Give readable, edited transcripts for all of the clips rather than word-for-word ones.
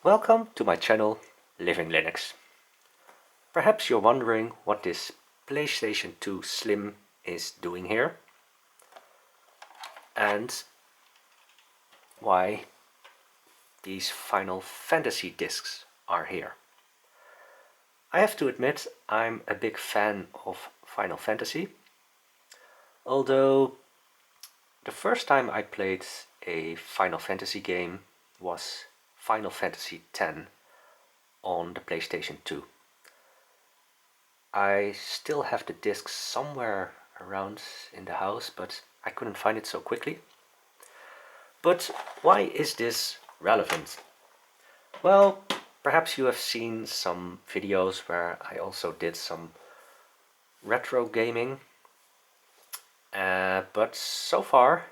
Welcome to my channel, Living Linux. Perhaps you're wondering what this PlayStation 2 Slim is doing here and why these Final Fantasy discs are here. I have to admit I'm a big fan of Final Fantasy, although the first time I played a Final Fantasy game was Final Fantasy X on the PlayStation 2. I still have the disc somewhere around in the house, but I couldn't find it so quickly. But why is this relevant? Well, perhaps you have seen some videos where I also did some retro gaming, but so far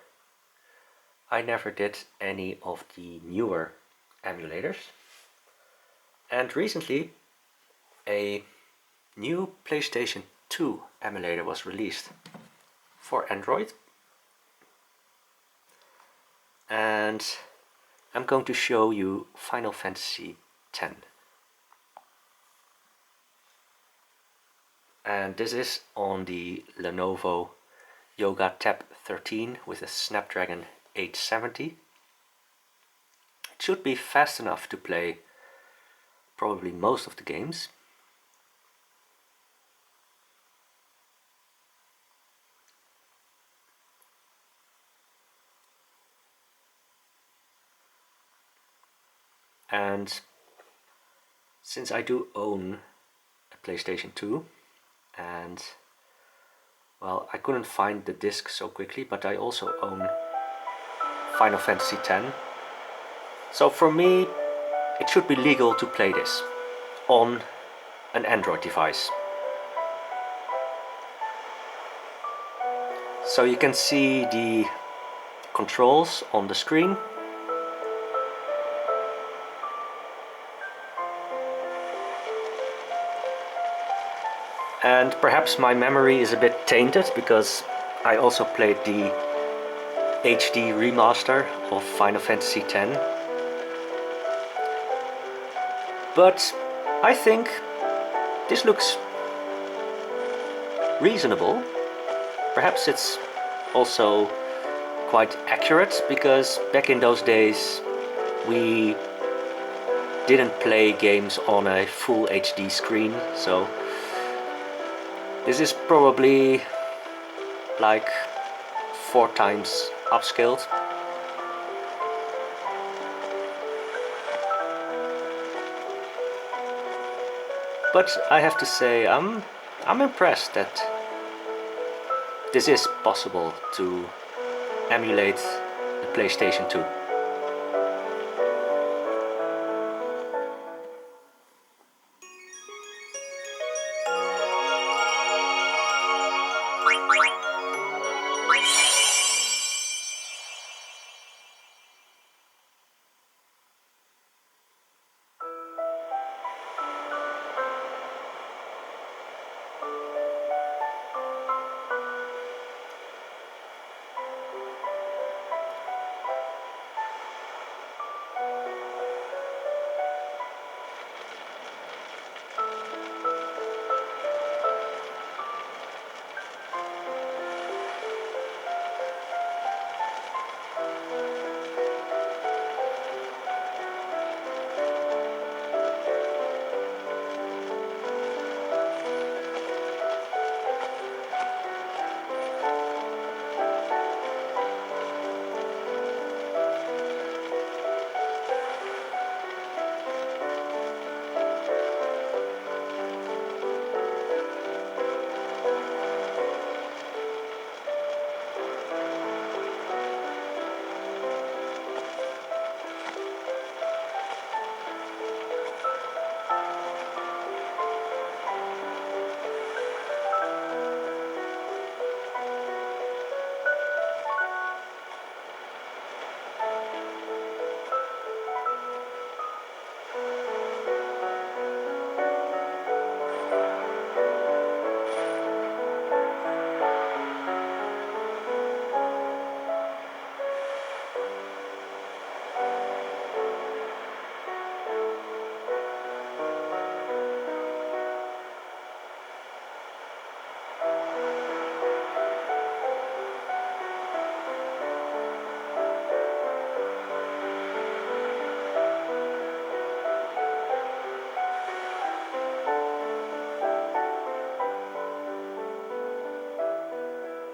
I never did any of the newer emulators. And recently a new PlayStation 2 emulator was released for Android, and I'm going to show you Final Fantasy X. And this is on the Lenovo Yoga Tab 13 with a Snapdragon 870. It should be fast enough to play probably most of the games. And since I do own a PlayStation 2, and well, I couldn't find the disc so quickly, but I also own Final Fantasy X. So for me, it should be legal to play this on an Android device. So you can see the controls on the screen. And perhaps my memory is a bit tainted because I also played the HD Remaster of Final Fantasy X. But I think this looks reasonable. Perhaps it's also quite accurate, because back in those days we didn't play games on a full HD screen, so this is probably like 4 times upscaled. But I have to say I'm impressed that this is possible to emulate the PlayStation 2.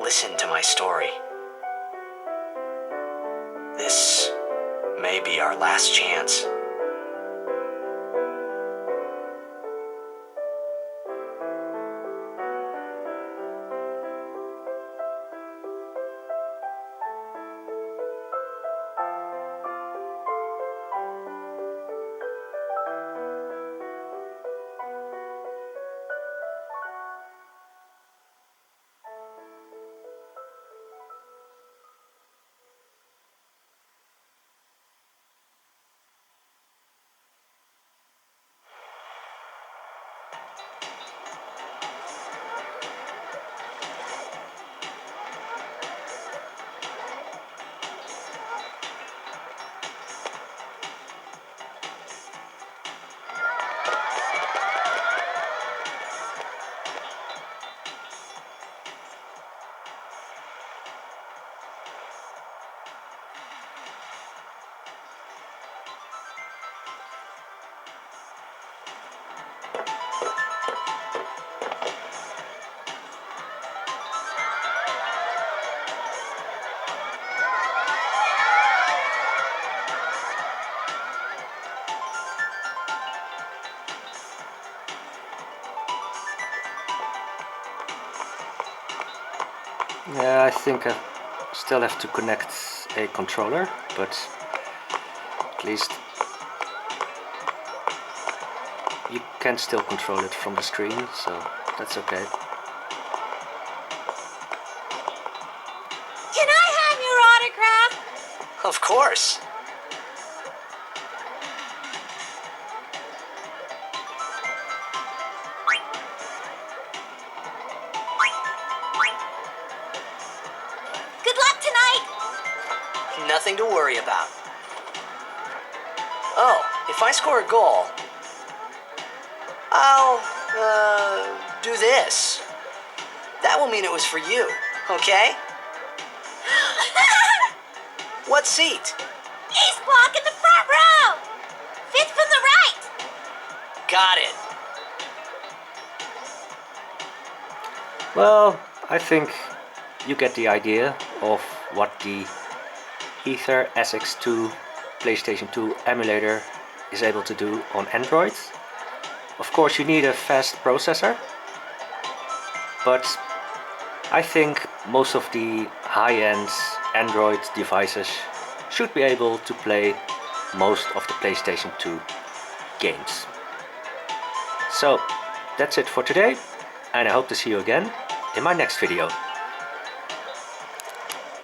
listen to my story. This may be our last chance. Yeah, I think I still have to connect a controller, but at least you can still control it from the screen, so that's okay. Can I have your autograph? Of course. Good luck tonight! Nothing to worry about. Oh, if I score a goal, I'll, do this. That will mean it was for you, okay? What seat? Ace block in the front row! Fifth from the right! Got it. Well, I think you get the idea of what the AetherSX2 PlayStation 2 emulator is able to do on Android. Of course you need a fast processor, but I think most of the high-end Android devices should be able to play most of the PlayStation 2 games. So that's it for today, and I hope to see you again in my next video.